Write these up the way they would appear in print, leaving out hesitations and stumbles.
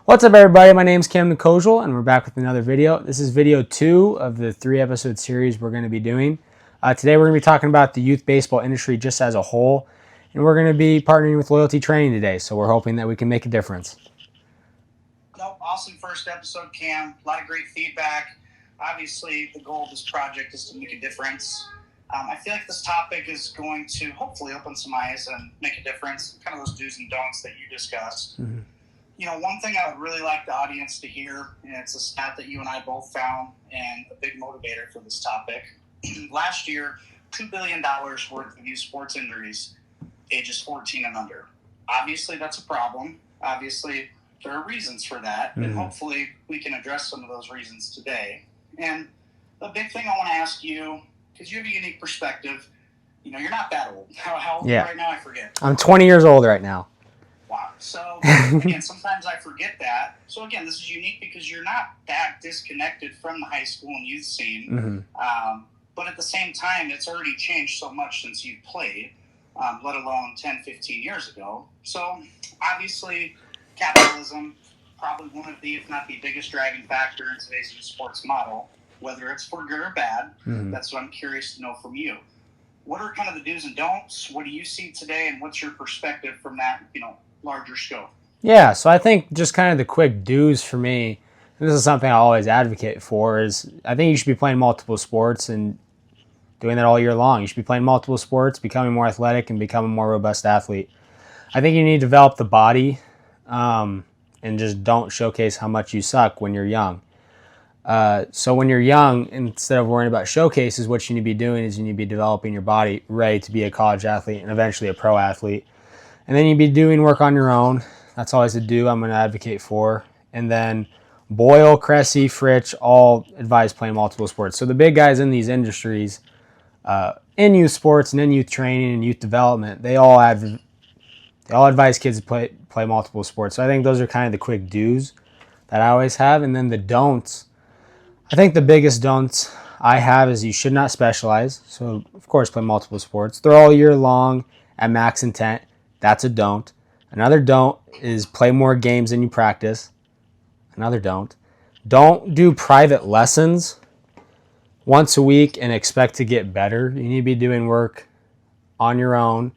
What's up, everybody? My name's Camden Kozeal, and we're back with another video. This is video 2 of the 3-episode series we're going to be doing. Today we're going to be talking about the youth baseball industry just as a whole, and we're going to be partnering with Loyalty Training today, so we're hoping that we can make a difference. Awesome first episode, Cam. A lot of great feedback. Obviously, the goal of this project is to make a difference. I feel like this topic is going to hopefully open some eyes and make a difference, kind of those do's and don'ts that you discussed. Mm-hmm. You know, one thing I would really like the audience to hear, and it's a stat that you and I both found and a big motivator for this topic. Last year, $2 billion worth of youth sports injuries, ages 14 and under. Obviously, that's a problem. Obviously, there are reasons for that, and hopefully we can address some of those reasons today. And the big thing I want to ask you, because you have a unique perspective, you know, you're not that old. How old right now? I forget. I'm 20 years old right now. Wow. So, again, sometimes I forget that. So, again, this is unique because you're not that disconnected from the high school and youth scene. But at the same time, it's already changed so much since you've played, let alone 10, 15 years ago. So, obviously, capitalism probably one of the, if not the biggest driving factor in today's youth sports model, whether it's for good or bad. That's what I'm curious to know from you. What are kind of the do's and don'ts? What do you see today, and what's your perspective from that, larger scope? Yeah, so I think just kind of the quick do's for me, and this is something I always advocate for, is I think you should be playing multiple sports and doing that all year long. You should be playing multiple sports, becoming more athletic, and becoming a more robust athlete. I think you need to develop the body and just don't showcase how much you suck when you're young. So when you're young, instead of worrying about showcases, what you need to be doing is you need to be developing your body ready to be a college athlete and eventually a pro athlete. And then you'd be doing work on your own. That's always a do I'm going to advocate for. And then Boyle, Cressy, Fritch all advise playing multiple sports. So the big guys in these industries, in youth sports and in youth training and youth development, they all advise kids to play multiple sports. So I think those are kind of the quick do's that I always have. And then the don'ts. I think the biggest don'ts I have is you should not specialize. So, of course, play multiple sports. They're all year long at max intent. That's a don't. Another don't is play more games than you practice. Another don't. Don't do private lessons once a week and expect to get better. You need to be doing work on your own.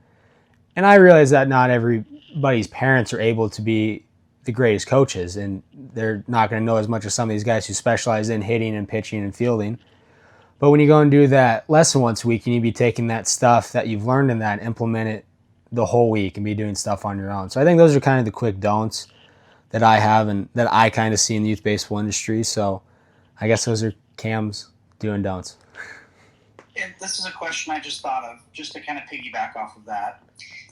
And I realize that not everybody's parents are able to be the greatest coaches, and they're not going to know as much as some of these guys who specialize in hitting and pitching and fielding. But when you go and do that lesson once a week, you need to be taking that stuff that you've learned in that and implement it the whole week and be doing stuff on your own. So I think those are kind of the quick don'ts that I have and that I kind of see in the youth baseball industry. So I guess those are Cam's do and don'ts. And this is a question I just thought of, just to kind of piggyback off of that.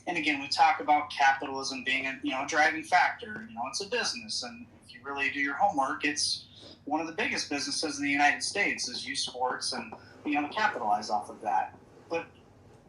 And again, we talk about capitalism being a driving factor. It's a business, and if you really do your homework, it's one of the biggest businesses in the United States is youth sports, and to capitalize off of that. But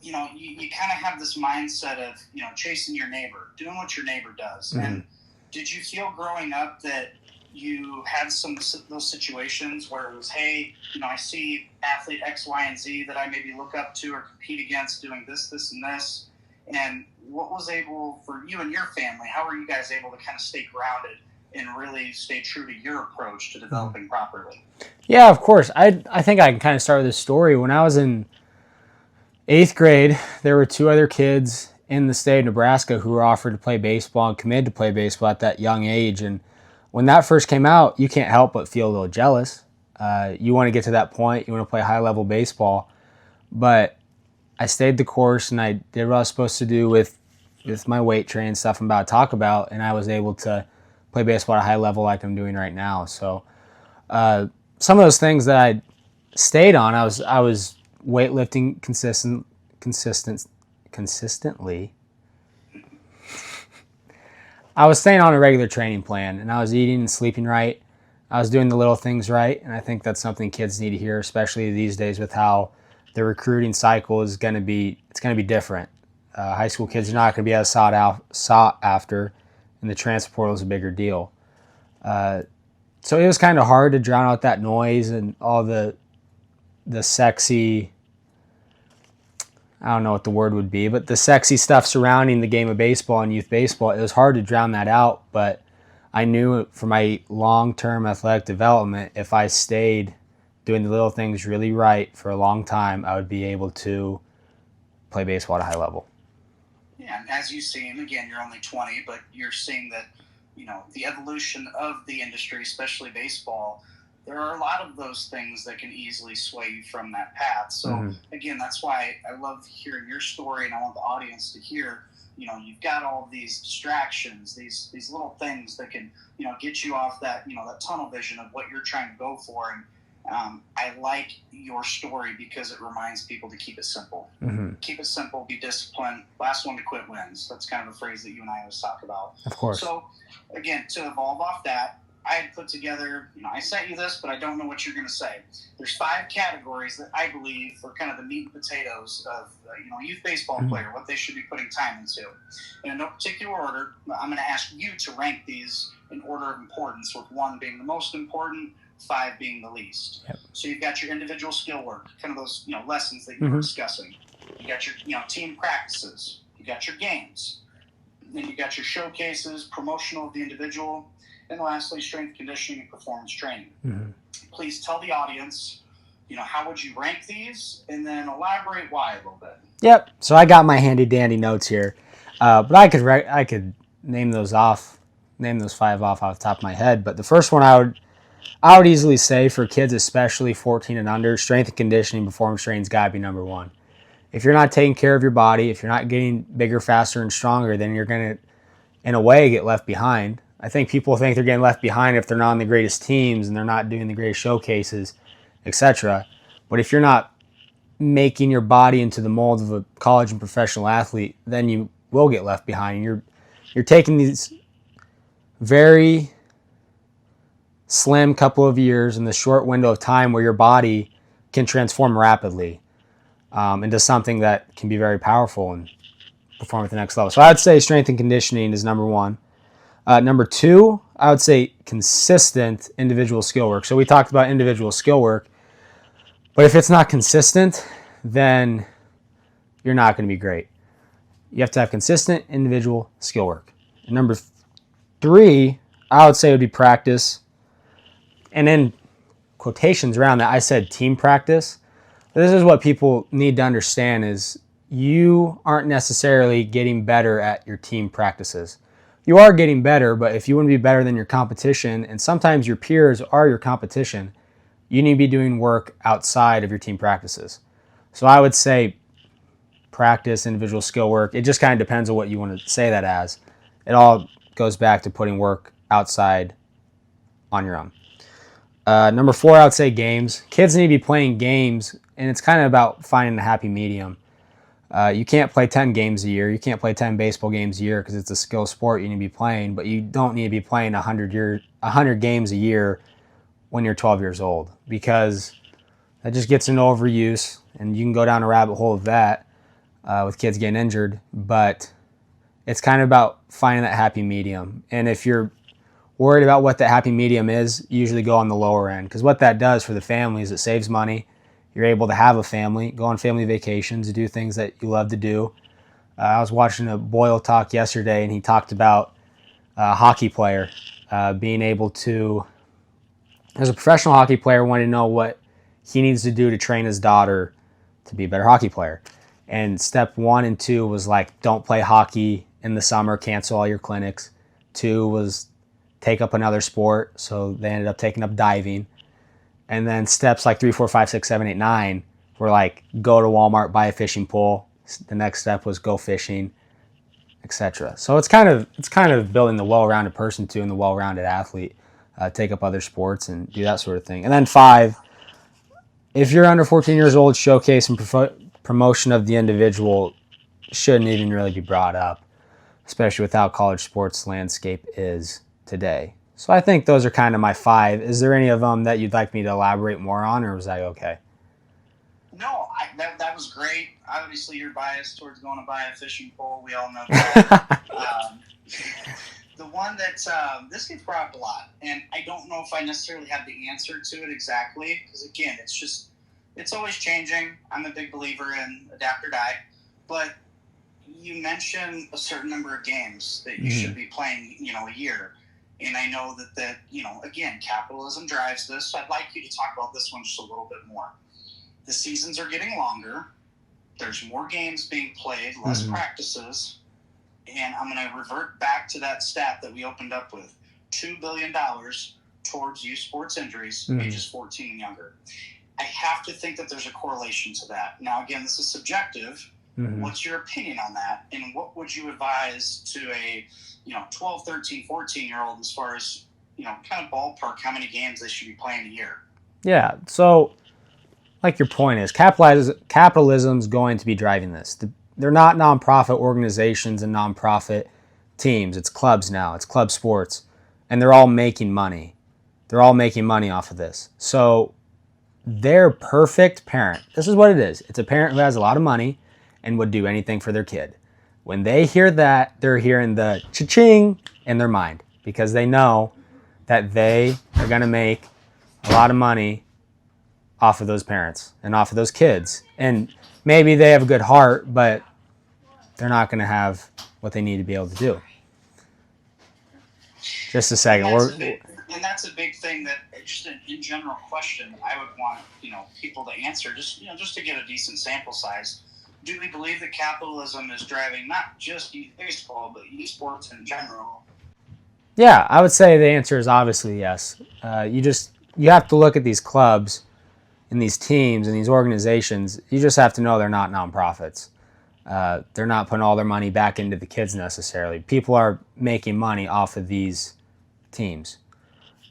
you kind of have this mindset of chasing your neighbor, doing what your neighbor does. And did you feel growing up that you had some of those situations where it was, hey, I see athlete X, Y, and Z that I maybe look up to or compete against doing this, and this? And what was able for you and your family? How were you guys able to kind of stay grounded and really stay true to your approach to developing properly? Yeah, of course. I think I can kind of start with this story. When I was in 8th grade, there were 2 other kids in the state of Nebraska who were offered to play baseball and committed to play baseball at that young age. And when that first came out, you can't help but feel a little jealous. You want to get to that point. You want to play high-level baseball. But I stayed the course, and I did what I was supposed to do with my weight training stuff I'm about to talk about, and I was able to play baseball at a high level like I'm doing right now. So some of those things that I stayed on, I was weightlifting consistently. I was staying on a regular training plan, and I was eating and sleeping right. I was doing the little things right, and I think that's something kids need to hear, especially these days with how the recruiting cycle is going to be different. High school kids are not going to be as sought after, and the transfer portal is a bigger deal. So it was kind of hard to drown out that noise and all the sexy, I don't know what the word would be, but the sexy stuff surrounding the game of baseball and youth baseball. It was hard to drown that out, but I knew for my long-term athletic development, if I stayed doing the little things really right for a long time, I would be able to play baseball at a high level. Yeah, and as you see, and again, you're only 20, but you're seeing that, the evolution of the industry, especially baseball, there are a lot of those things that can easily sway you from that path. So, again, that's why I love hearing your story, and I want the audience to hear, you've got all of these distractions, these little things that can, get you off that, that tunnel vision of what you're trying to go for. And I like your story because it reminds people to keep it simple. Keep it simple, be disciplined. Last one to quit wins. That's kind of a phrase that you and I always talk about. Of course. So, again, to evolve off that, I had put together, I sent you this, but I don't know what you're going to say. There's 5 categories that I believe are kind of the meat and potatoes of, a youth baseball player, what they should be putting time into. In no particular order, I'm going to ask you to rank these in order of importance, with 1 being the most important, 5 being the least. Yep. So you've got your individual skill work, kind of those, lessons that you were discussing. You got your, team practices. You got your games. Then you got your showcases, promotional of the individual, and lastly, strength conditioning and performance training. Please tell the audience, how would you rank these, and then elaborate why a little bit. Yep. So I got my handy dandy notes here, but I could name those 5 off the top of my head. But the first one I would easily say for kids, especially 14 and under, strength and conditioning, performance training's got to be number 1. If you're not taking care of your body, if you're not getting bigger, faster, and stronger, then you're going to, in a way, get left behind. I think people think they're getting left behind if they're not on the greatest teams and they're not doing the greatest showcases, etc. But if you're not making your body into the mold of a college and professional athlete, then you will get left behind. And you're taking these very slim couple of years in the short window of time where your body can transform rapidly into something that can be very powerful and perform at the next level. So I would say strength and conditioning is number 1. Number 2, I would say consistent individual skill work. So we talked about individual skill work, but if it's not consistent, then you're not going to be great. You have to have consistent individual skill work. And number 3, I would say would be practice. And in quotations around that, I said team practice. This is what people need to understand is you aren't necessarily getting better at your team practices. You are getting better, but if you want to be better than your competition, and sometimes your peers are your competition, you need to be doing work outside of your team practices. So I would say practice, individual skill work. It just kind of depends on what you want to say that as. It all goes back to putting work outside on your own. Number 4, I would say games. Kids need to be playing games, and it's kind of about finding a happy medium. You can't play 10 games a year. You can't play 10 baseball games a year because it's a skill sport you need to be playing, but you don't need to be playing 100 games a year when you're 12 years old, because that just gets into overuse, and you can go down a rabbit hole of that with kids getting injured. But it's kind of about finding that happy medium. And if you're worried about what that happy medium is, you usually go on the lower end, because what that does for the family is it saves money. You're able to have a family, go on family vacations, do things that you love to do. I was watching a Boyle talk yesterday, and he talked about a hockey player being able to, as a professional hockey player, wanting to know what he needs to do to train his daughter to be a better hockey player. And step 1 and 2 was like, don't play hockey in the summer, cancel all your clinics. 2 was take up another sport, so they ended up taking up diving. And then steps like 3, 4, 5, 6, 7, 8, 9 were like, go to Walmart, buy a fishing pole. The next step was go fishing, etc. So it's kind of building the well-rounded person too, and the well-rounded athlete. Take up other sports and do that sort of thing. And then 5, if you're under 14 years old, showcase and promotion of the individual shouldn't even really be brought up, especially with how college sports landscape is today. So I think those are kind of my 5. Is there any of them that you'd like me to elaborate more on, or was that okay? No, that was great. Obviously, you're biased towards going to buy a fishing pole. We all know that. The one that this gets brought up a lot, and I don't know if I necessarily have the answer to it exactly, because again, it's always changing. I'm a big believer in adapt or die, but you mentioned a certain number of games that you should be playing, a year. And I know that again, capitalism drives this. So I'd like you to talk about this one just a little bit more. The seasons are getting longer. There's more games being played, less practices. And I'm going to revert back to that stat that we opened up with. $2 billion towards youth sports injuries, ages 14 and younger. I have to think that there's a correlation to that. Now, again, this is subjective. What's your opinion on that? And what would you advise to a 12, 13, 14-year-old as far as, kind of ballpark how many games they should be playing a year? Yeah, so like your point is, capitalism's going to be driving this. They're not nonprofit organizations and nonprofit teams. It's clubs now. It's club sports. And they're all making money. They're all making money off of this. So their perfect parent, this is what it is. It's a parent who has a lot of money and would do anything for their kid. When they hear that, they're hearing the cha-ching in their mind because they know that they are going to make a lot of money off of those parents and off of those kids. And maybe they have a good heart, but they're not going to have what they need to be able to do. Just a second. And that's a big thing that, just an in general question, I would want people to answer, just to get a decent sample size. Do we believe that capitalism is driving not just youth baseball, but youth sports in general? Yeah, I would say the answer is obviously yes. You have to look at these clubs and these teams and these organizations. You just have to know they're not nonprofits. They're not putting all their money back into the kids necessarily. People are making money off of these teams.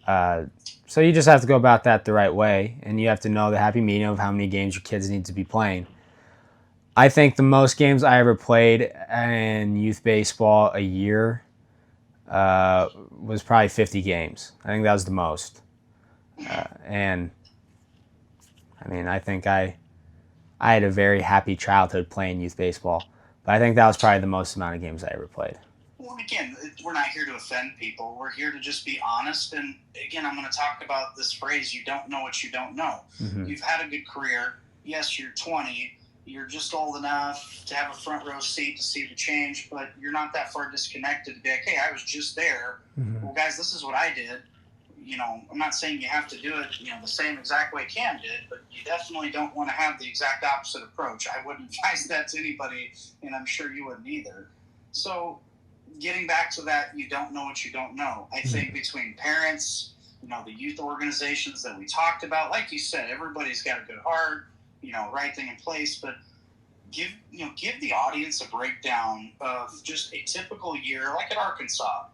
So you just have to go about that the right way, and you have to know the happy medium of how many games your kids need to be playing. I think the most games I ever played in youth baseball a year was probably 50 games. I think that was the most. And I mean, I think I had a very happy childhood playing youth baseball, but I think that was probably the most amount of games I ever played. Well, again, we're not here to offend people. We're here to just be honest. And again, I'm going to talk about this phrase, you don't know what you don't know. You've had a good career. Yes, you're 20. You're just old enough to have a front row seat to see the change, but you're not that far disconnected to be like, hey, I was just there. Well, guys, this is what I did. I'm not saying you have to do it, the same exact way Cam did, but you definitely don't want to have the exact opposite approach. I wouldn't advise that to anybody, and I'm sure you wouldn't either. So getting back to that, you don't know what you don't know. I think between parents, the youth organizations that we talked about, like you said, everybody's got a good heart, right thing in place, but give the audience a breakdown of just a typical year, like at Arkansas,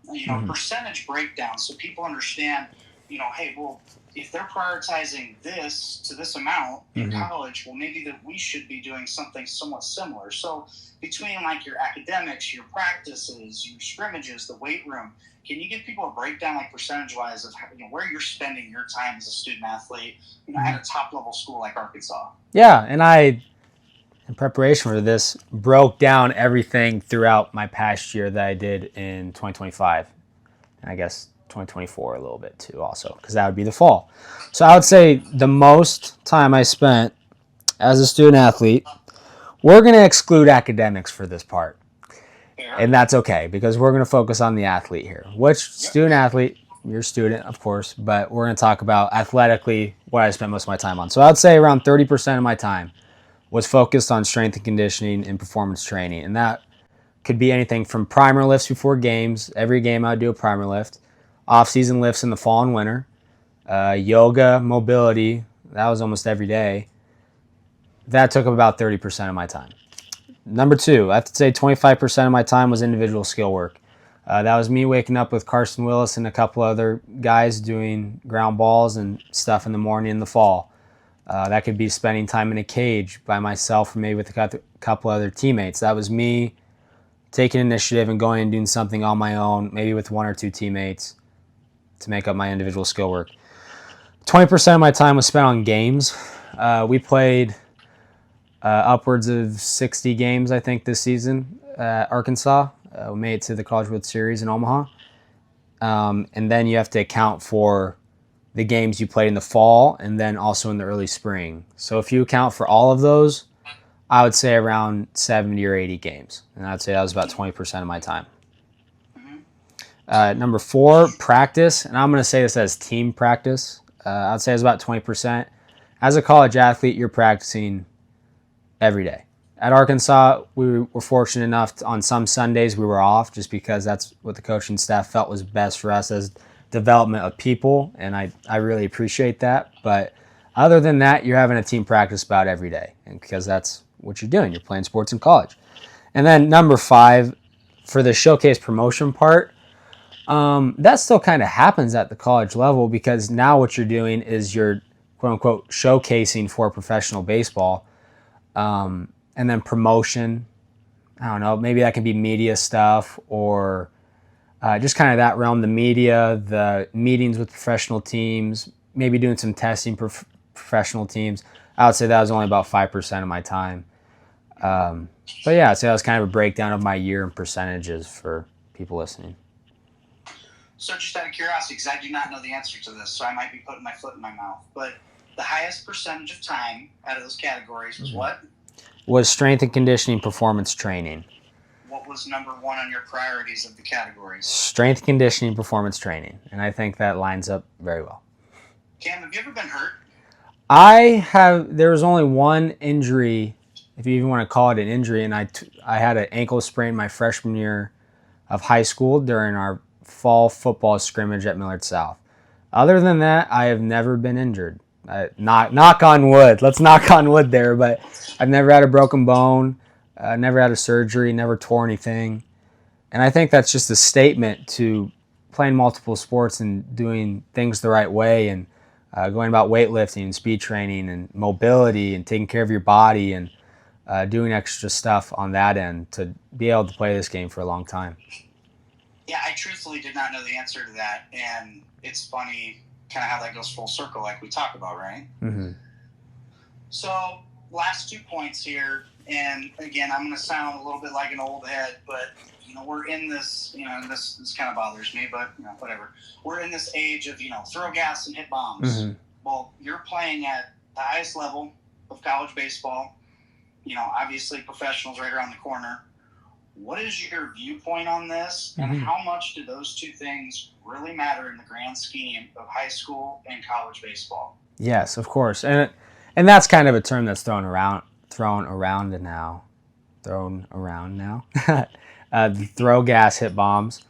percentage breakdown, so people understand, hey, well, if they're prioritizing this to this amount in college, well, maybe that we should be doing something somewhat similar. So between like your academics, your practices, your scrimmages, the weight room, can you give people a breakdown, like percentage-wise, of how, where you're spending your time as a student athlete, at a top-level school like Arkansas? Yeah, and I, in preparation for this, broke down everything throughout my past year that I did in 2025, and I guess 2024 a little bit too also, because that would be the fall. So I would say the most time I spent as a student athlete, we're going to exclude academics for this part. And that's okay, because we're going to focus on the athlete here. Which student athlete? You're a student, of course, but we're going to talk about athletically what I spent most of my time on. So I would say around 30% of my time was focused on strength and conditioning and performance training. And that could be anything from primer lifts before games. Every game I would do a primer lift. Off-season lifts in the fall and winter. Yoga, mobility. That was almost every day. That took up about 30% of my time. Number two, I have to say 25% of my time was individual skill work. That was me waking up with Carson Willis and a couple other guys doing ground balls and stuff in the morning in the fall. That could be spending time in a cage by myself or maybe with a couple other teammates. That was me taking initiative and going and doing something on my own, maybe with one or two teammates to make up my individual skill work. 20% of my time was spent on games. We played upwards of 60 games, I think, this season at Arkansas. We made it to the College World Series in Omaha. And then you have to account for the games you played in the fall and then also in the early spring. So if you account for all of those, I would say around 70 or 80 games. And I'd say that was about 20% of my time. Number 4, practice. And I'm going to say this as team practice. I'd say it's about 20%. As a college athlete, you're practicing every day. At Arkansas, we were fortunate enough on some Sundays we were off just because that's what the coaching staff felt was best for us as development of people, and I really appreciate that. But other than that, you're having a team practice about every day, and because that's what you're doing. You're playing sports in college. And then number 5, for the showcase promotion part, that still kind of happens at the college level because now what you're doing is you're quote-unquote showcasing for professional baseball. And then promotion, I don't know, maybe that can be media stuff or just kind of that realm, the media, the meetings with professional teams, maybe doing some testing for professional teams. I would say that was only about 5% of my time. But yeah, I'd say that was kind of a breakdown of my year in percentages for people listening. So just out of curiosity, because I do not know the answer to this, so I might be putting my foot in my mouth, but the highest percentage of time out of those categories was what? Was strength and conditioning performance training. What was number 1 on your priorities of the categories? Strength, conditioning, performance training. And I think that lines up very well. Cam, have you ever been hurt? There was only one injury, if you even want to call it an injury, and I had an ankle sprain my freshman year of high school during our fall football scrimmage at Millard South. Other than that, I have never been injured. Knock on wood. Let's knock on wood there, but I've never had a broken bone, never had a surgery, never tore anything. And I think that's just a statement to playing multiple sports and doing things the right way and going about weightlifting and speed training and mobility and taking care of your body and doing extra stuff on that end to be able to play this game for a long time. Yeah, I truthfully did not know the answer to that, and it's funny kind of how that goes full circle like we talk about, right? Mm-hmm. So last 2 points here, and again, I'm going to sound a little bit like an old head, but we're in this, this kind of bothers me, but whatever. We're in this age of, throw gas and hit bombs. Mm-hmm. Well, you're playing at the highest level of college baseball, obviously professionals right around the corner. What is your viewpoint on this, and how much do those 2 things really matter in the grand scheme of high school and college baseball? Yes, of course, and that's kind of a term that's thrown around now. Throw gas, hit bombs.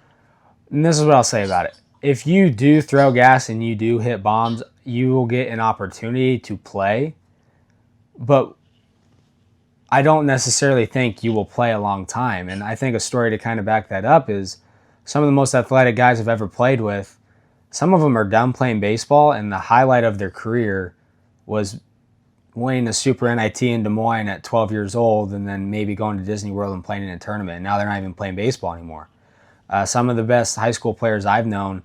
And this is what I'll say about it. If you do throw gas and you do hit bombs, you will get an opportunity to play, but I don't necessarily think you will play a long time. And I think a story to kind of back that up is some of the most athletic guys I've ever played with, some of them are done playing baseball, and the highlight of their career was winning a Super NIT in Des Moines at 12 years old and then maybe going to Disney World and playing in a tournament. And now they're not even playing baseball anymore. Some of the best high school players I've known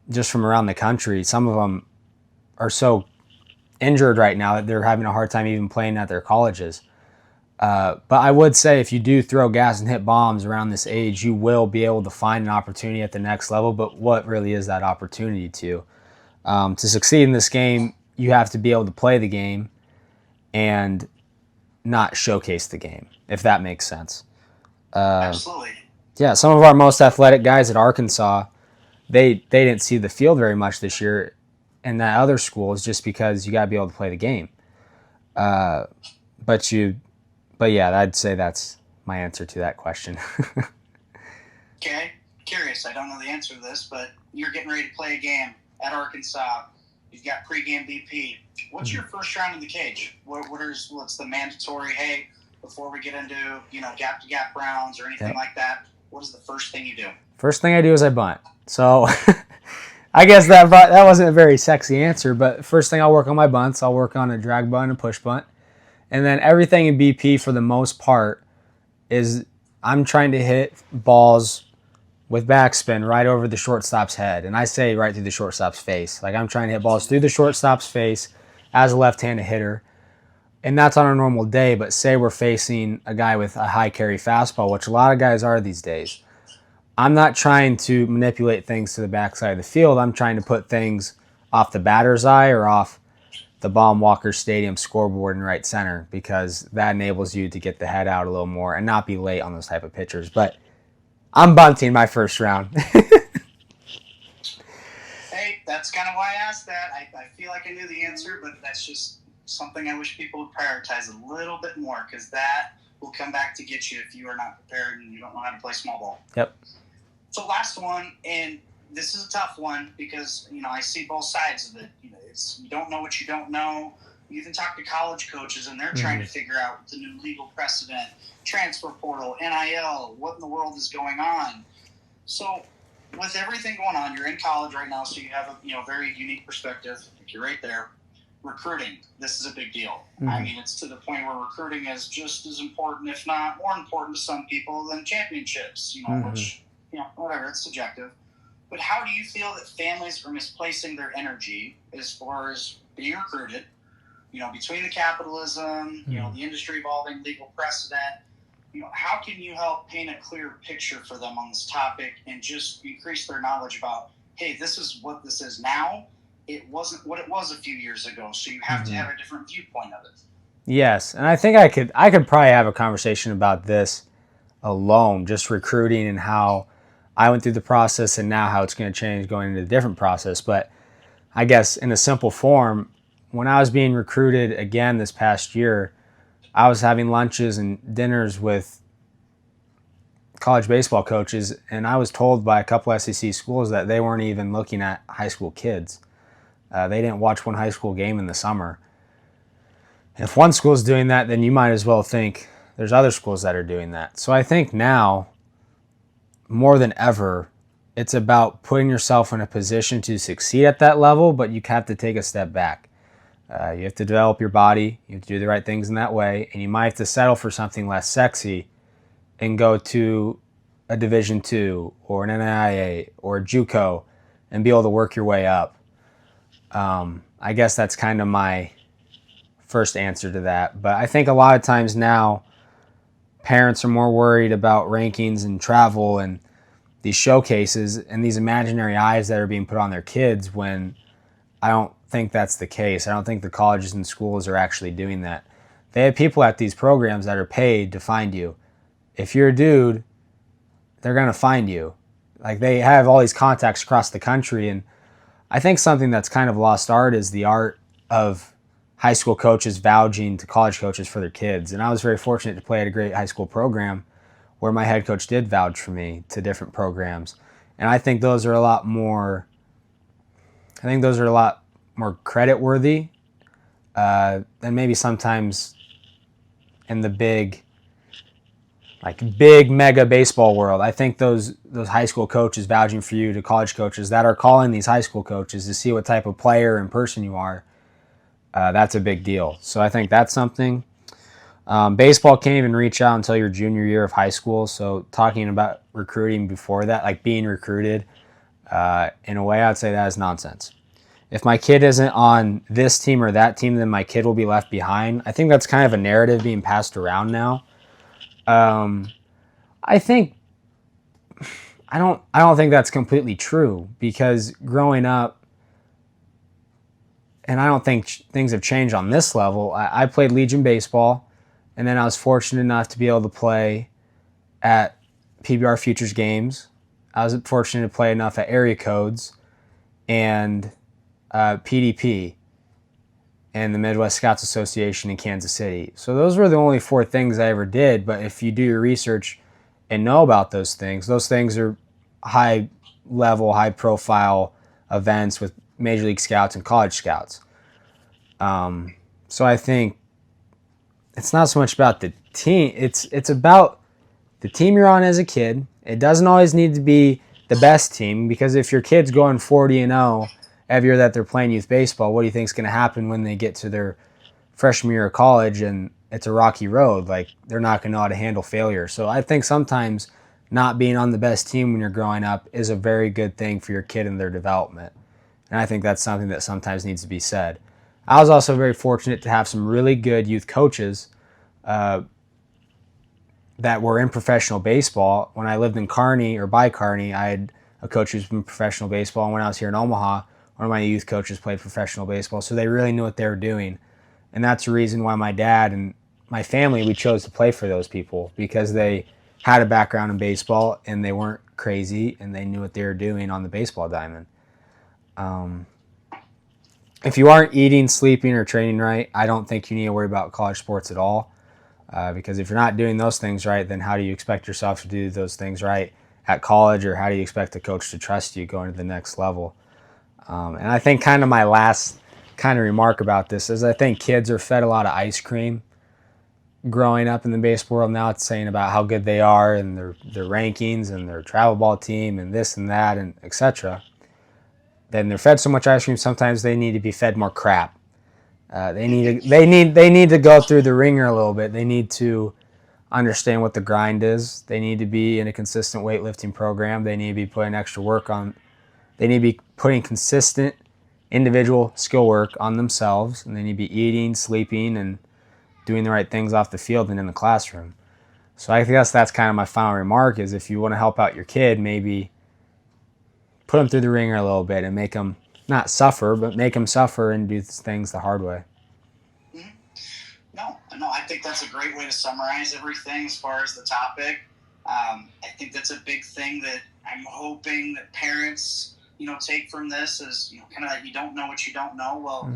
just from around the country, some of them are so injured right now that they're having a hard time even playing at their colleges. But I would say if you do throw gas and hit bombs around this age, you will be able to find an opportunity at the next level. But what really is that opportunity to succeed in this game? You have to be able to play the game and not showcase the game, if that makes sense. Absolutely. Yeah, some of our most athletic guys at Arkansas, they didn't see the field very much this year. And that other school is just because you got to be able to play the game. But yeah, I'd say that's my answer to that question. Okay, curious. I don't know the answer to this, but you're getting ready to play a game at Arkansas. You've got pregame BP. What's your first round in the cage? What's the mandatory? Hey, before we get into gap to gap rounds or anything like that, what is the first thing you do? First thing I do is I bunt. So. I guess that wasn't a very sexy answer, but first thing I'll work on my bunts. I'll work on a drag bunt and push bunt. And then everything in BP for the most part is I'm trying to hit balls with backspin right over the shortstop's head. And I say right through the shortstop's face. Like I'm trying to hit balls through the shortstop's face as a left-handed hitter. And that's on a normal day, but say we're facing a guy with a high carry fastball, which a lot of guys are these days. I'm not trying to manipulate things to the backside of the field. I'm trying to put things off the batter's eye or off the Baum-Walker Stadium scoreboard in right center because that enables you to get the head out a little more and not be late on those type of pitchers. But I'm bunting my first round. Hey, that's kind of why I asked that. I feel like I knew the answer, but that's just something I wish people would prioritize a little bit more, because that will come back to get you if you are not prepared and you don't know how to play small ball. Yep. So last one, and this is a tough one because, I see both sides of it. You don't know what you don't know. You even talk to college coaches, and they're trying to figure out the new legal precedent, transfer portal, NIL, what in the world is going on. So with everything going on, you're in college right now, so you have a very unique perspective. You're right there. Recruiting, this is a big deal. I mean, it's to the point where recruiting is just as important, if not more important to some people than championships, which, whatever, it's subjective. But how do you feel that families are misplacing their energy as far as being recruited, between the capitalism, the industry evolving, legal precedent? How can you help paint a clear picture for them on this topic and just increase their knowledge about, hey, this is what this is now. It wasn't what it was a few years ago, so you have to have a different viewpoint of it. Yes, and I think I could probably have a conversation about this alone, just recruiting and how I went through the process and now how it's going to change going into a different process. But I guess in a simple form, when I was being recruited again this past year, I was having lunches and dinners with college baseball coaches, and I was told by a couple SEC schools that they weren't even looking at high school kids. They didn't watch one high school game in the summer. If one school's doing that, then you might as well think there's other schools that are doing that. So I think now, more than ever, it's about putting yourself in a position to succeed at that level, but you have to take a step back. You have to develop your body, you have to do the right things in that way, and you might have to settle for something less sexy and go to a Division II or an NAIA or a JUCO and be able to work your way up. I guess that's kind of my first answer to that. But I think a lot of times now, parents are more worried about rankings and travel and these showcases and these imaginary eyes that are being put on their kids, when I don't think that's the case. I don't think the colleges and schools are actually doing that. They have people at these programs that are paid to find you. If you're a dude, they're going to find you. Like, they have all these contacts across the country, and I think something that's kind of lost art is the art of high school coaches vouching to college coaches for their kids. And I was very fortunate to play at a great high school program where my head coach did vouch for me to different programs. And I think those are a lot more credit worthy than maybe sometimes in the big mega baseball world. I think those high school coaches vouching for you to college coaches that are calling these high school coaches to see what type of player and person you are, that's a big deal. So I think that's something. Baseball can't even reach out until your junior year of high school. So talking about recruiting before that, like being recruited, in a way, I'd say that is nonsense. If my kid isn't on this team or that team, then my kid will be left behind. I think that's kind of a narrative being passed around now. I don't think that's completely true, because growing up, and I don't think things have changed on this level. I played Legion baseball, and then I was fortunate enough to be able to play at PBR Futures games. I was fortunate to play enough at Area Codes and PDP and the Midwest Scouts Association in Kansas City. So those were the only 4 things I ever did. But if you do your research and know about those things are high level, high profile events with Major League Scouts and college scouts. So I think it's not so much about the team. It's about the team you're on as a kid. It doesn't always need to be the best team, because if your kid's going 40-0 every year that they're playing youth baseball, what do you think is going to happen when they get to their freshman year of college and it's a rocky road? Like, they're not going to know how to handle failure. So I think sometimes not being on the best team when you're growing up is a very good thing for your kid and their development. And I think that's something that sometimes needs to be said. I was also very fortunate to have some really good youth coaches that were in professional baseball. When I lived in Kearney, or by Kearney, I had a coach who was in professional baseball. And when I was here in Omaha, one of my youth coaches played professional baseball. So they really knew what they were doing. And that's the reason why my dad and my family, we chose to play for those people, because they had a background in baseball and they weren't crazy and they knew what they were doing on the baseball diamond. If you aren't eating, sleeping, or training right, I don't think you need to worry about college sports at all. Because if you're not doing those things right, then how do you expect yourself to do those things right at college, or how do you expect a coach to trust you going to the next level? And I think kind of my last kind of remark about this is I think kids are fed a lot of ice cream growing up in the baseball world. Now it's saying about how good they are and their rankings and their travel ball team and this and that and etc. Then they're fed so much ice cream, sometimes they need to be fed more crap. They need to go through the ringer a little bit. They need to understand what the grind is. They need to be in a consistent weightlifting program. They need to be putting extra work on. They need to be putting consistent individual skill work on themselves, and they need to be eating, sleeping, and doing the right things off the field and in the classroom. So I guess that's kind of my final remark is if you want to help out your kid, maybe put them through the ringer a little bit and make them not suffer, but make them suffer and do things the hard way. No, I think that's a great way to summarize everything as far as the topic. I think that's a big thing that I'm hoping that parents, take from this is, kind of that you don't know what you don't know. Well,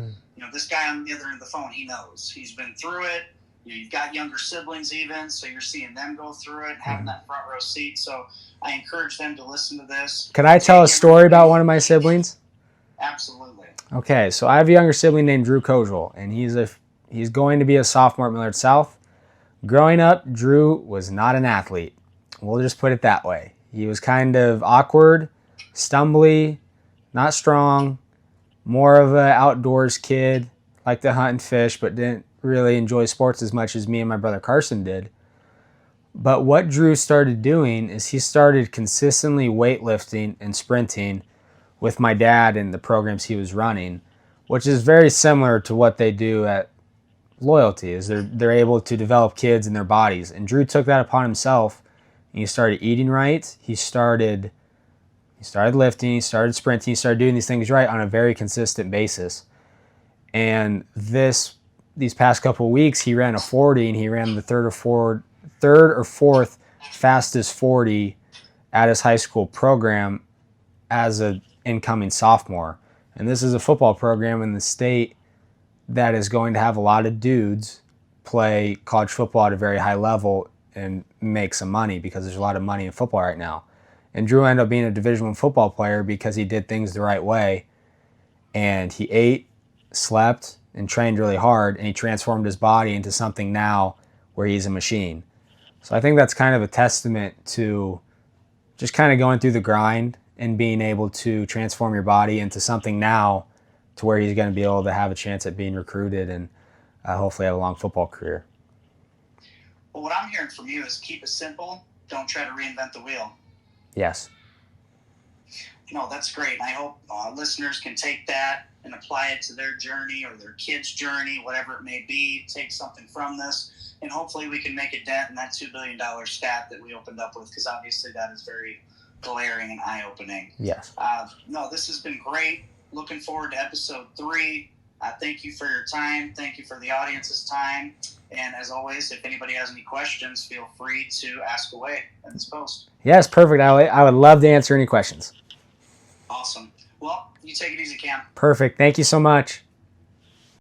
this guy on the other end of the phone, he knows. He's been through it. You've got younger siblings even, so you're seeing them go through it and having that front row seat. So I encourage them to listen to this. Could I tell a story about one of my siblings? Absolutely. Okay, so I have a younger sibling named Drew Kozeal, and he's going to be a sophomore at Millard South. Growing up, Drew was not an athlete. We'll just put it that way. He was kind of awkward, stumbly, not strong, more of an outdoors kid, liked to hunt and fish, but didn't really enjoy sports as much as me and my brother Carson did. But what Drew started doing is he started consistently weightlifting and sprinting with my dad in the programs he was running, which is very similar to what they do at Loyalty, is they're able to develop kids in their bodies. And Drew took that upon himself, and he started eating right. He started lifting, he started sprinting, he started doing these things right on a very consistent basis. And these past couple of weeks, he ran a 40, and he ran the third or fourth fastest 40 at his high school program as an incoming sophomore. And this is a football program in the state that is going to have a lot of dudes play college football at a very high level and make some money, because there's a lot of money in football right now. And Drew ended up being a Division I football player because he did things the right way, and he ate, slept, and trained really hard, and he transformed his body into something now where he's a machine. So I think that's kind of a testament to just kind of going through the grind and being able to transform your body into something now to where he's going to be able to have a chance at being recruited and hopefully have a long football career. Well, what I'm hearing from you is keep it simple. Don't try to reinvent the wheel. Yes. That's great. I hope listeners can take that and apply it to their journey or their kid's journey, whatever it may be. Take something from this, and hopefully we can make a dent in that $2 billion stat that we opened up with, because obviously that is very glaring and eye-opening. Yes. This has been great. Looking forward to episode 3. Thank you for your time. Thank you for the audience's time. And as always, if anybody has any questions, feel free to ask away in this post. Yes, perfect. I would love to answer any questions. Awesome. Well, you take it easy, Cam. Perfect. Thank you so much.